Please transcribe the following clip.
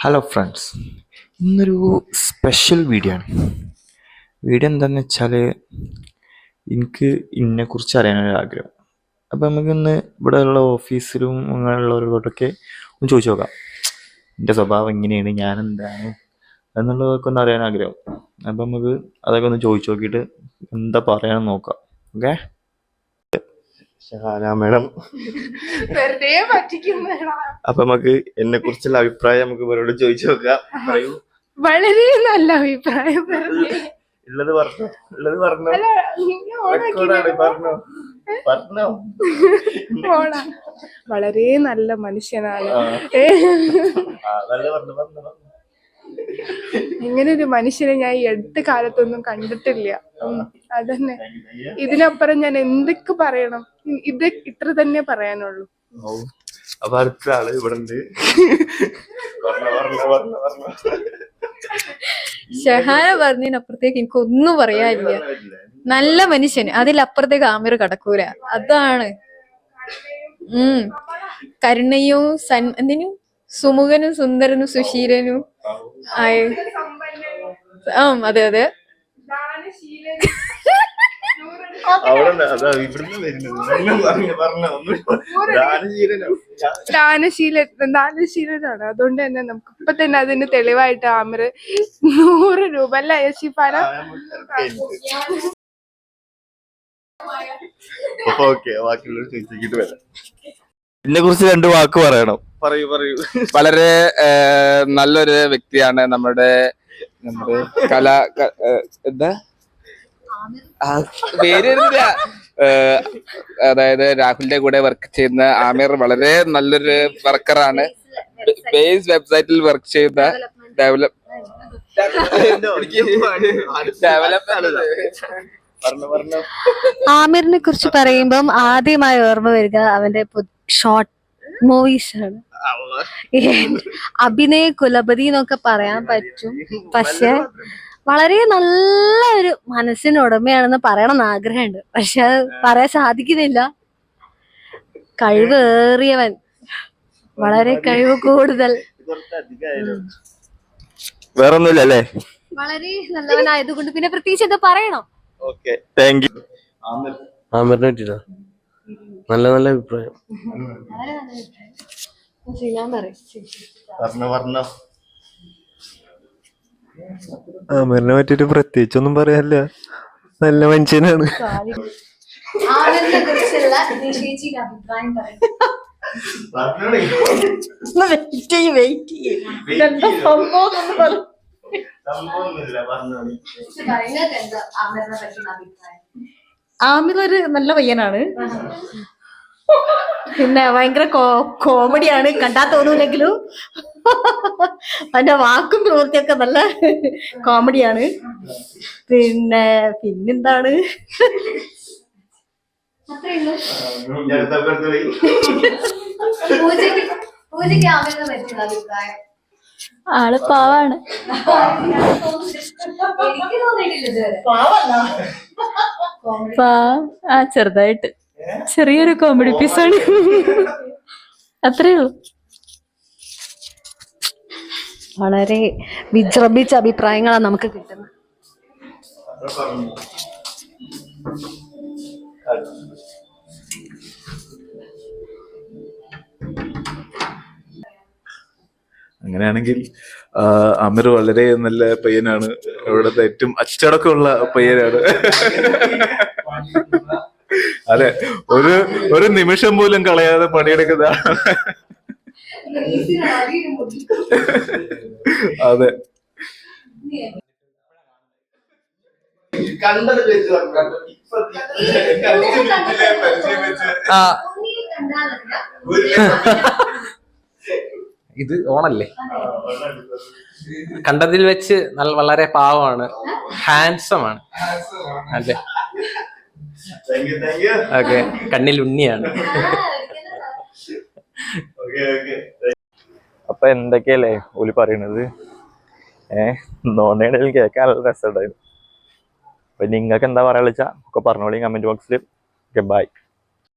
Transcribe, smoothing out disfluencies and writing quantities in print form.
Hello friends, ഇന്നൊരു special video ആണ്. Video എന്താണെന്ന് വെച്ചാൽ എനിക്ക് ഇതിനെക്കുറിച്ച് അറിയാനൊരാഗ്രഹം. അപ്പം നമുക്കിന്ന് ഇവിടെയുള്ള ഓഫീസിലും അങ്ങനെയുള്ളവരോടൊക്കെ ഒന്ന് ചോദിച്ചു നോക്കാം, എൻ്റെ സ്വഭാവം എങ്ങനെയാണ്, ഞാൻ എന്താണ് എന്നുള്ളതൊക്കെ ഒന്ന് അറിയാൻ ആഗ്രഹം. അപ്പം നമുക്ക് അതൊക്കെ ഒന്ന് ചോദിച്ചു നോക്കിയിട്ട് എന്താ പറയാമെന്ന് നോക്കാം. ഓക്കെ മേഡം, അപ്പൊ നമുക്ക് എന്നെ കുറിച്ചുള്ള അഭിപ്രായം നമുക്ക് ഇവരോട് ചോദിച്ചു നോക്കാം. പറയൂ. വളരെ നല്ല അഭിപ്രായം. ഉള്ളത് പറഞ്ഞോ, ഉള്ളത് പറഞ്ഞോ, പറഞ്ഞോ. വളരെ നല്ല മനുഷ്യനാണ്. ഇങ്ങനെ ഒരു മനുഷ്യനെ ഞാൻ ഈ അടുത്ത കാലത്തൊന്നും കണ്ടിട്ടില്ല. അതന്നെ, ഇതിനപ്പുറം ഞാൻ എന്തൊക്കെ പറയണം? ഇത് ഇത്ര തന്നെ പറയാനുള്ളൂ. അപ്പൊ അടുത്ത ആള് ഇവിടെ ഉണ്ട്. ഷഹാന പറഞ്ഞതിനപ്പുറത്തേക്ക് എനിക്കൊന്നും പറയാനില്ല. നല്ല മനുഷ്യന്, അതിലപ്പുറത്തേക്ക് ആമിർ കടക്കൂല. അതാണ് കരുണയും എന്തിനും സുമുഖനും സുന്ദരനും സുശീലനും അതെ അതെ. ദാനശീലനാണ്. അതുകൊണ്ട് തന്നെ നമുക്ക് ഇപ്പൊ തന്നെ അതിന് തെളിവായിട്ട് ആമിർ 100 രൂപ അല്ല യശിഫാന. ഇതിനെ കുറിച്ച് 2 വാക്ക് പറയണം. പറയൂ പറയൂ. വളരെ നല്ലൊരു വ്യക്തിയാണ്. നമ്മുടെ എന്താ പേര് അതായത് രാഹുലിന്റെ കൂടെ വർക്ക് ചെയ്യുന്ന ആമിർ വളരെ നല്ലൊരു വർക്കറാണ്. ബേസ് വെബ്സൈറ്റിൽ വർക്ക് ചെയ്യുന്ന ആമിറിനെ കുറിച്ച് പറയുമ്പം ആദ്യമായി ഓർമ്മ വരിക അവന്റെ ഷോർട്ട് മൂവീസ് ആണ്. അഭിനയ കുലപതി എന്നൊക്കെ പറയാൻ പറ്റും. പക്ഷെ വളരെ നല്ല ഒരു മനസ്സിനുടമയാണെന്ന് പറയണമെന്ന് ആഗ്രഹമുണ്ട്. പക്ഷെ അത് പറയാൻ സാധിക്കുന്നില്ല. കഴിവേറിയവൻ, വളരെ കഴിവ് കൂടുതൽ, വേറൊന്നുമില്ലല്ലേ? വളരെ നല്ലവനായതുകൊണ്ട് പിന്നെ പ്രത്യേകിച്ച് എന്താ പറയണം. ആമിറിനെ പറ്റിട്ടാ നല്ല നല്ല അഭിപ്രായം. ആമിറിനെ പറ്റിട്ട് പ്രത്യേകിച്ചൊന്നും പറയാനില്ല, നല്ല മനുഷ്യനാണ്. ആമിർ ഒരു നല്ല പയ്യനാണ്. പിന്നെ ഭയങ്കര കോമഡിയാണ്, കണ്ടാ തോന്നൂലെങ്കിലും അതിന്റെ വാക്കും പ്രവൃത്തിയൊക്കെ നല്ല കോമഡിയാണ്. പിന്നെന്താണ്, ആള് പാവാണ്. ചെറുതായിട്ട് ചെറിയൊരു കോമഡി പീസാണ്, അത്രേ ഉള്ളൂ. വളരെ വിജൃംഭിച്ച അഭിപ്രായങ്ങളാണ് നമുക്ക് കിട്ടുന്നത്. അങ്ങനെയാണെങ്കിൽ ആമിർ വളരെ നല്ല പയ്യനാണ്. ഇവിടുത്തെ ഏറ്റവും അച്ചടക്കമുള്ള പയ്യനാണ്. അതെ, ഒരു നിമിഷം പോലും കളയാതെ പണിയെടുക്കുന്ന. അതെ, ഇത് ഓണല്ലേ, കണ്ടതിൽ വെച്ച് വളരെ പാവമാണ്, ഹാൻസം ആണ്. അതെ, ഓക്കെ, കണ്ണിൽ ഉണ്ണിയാണ്. അപ്പൊ എന്തൊക്കെയല്ലേ ഓല് പറയണത്? നോണേടയിൽ കേൾക്കാൻ നല്ല രസമുണ്ടായിരുന്നു. അപ്പൊ നിങ്ങൾക്ക് എന്താ പറയാ വെച്ചാ ഒക്കെ പറഞ്ഞോളി കമന്റ് ബോക്സിൽ. Okay, by.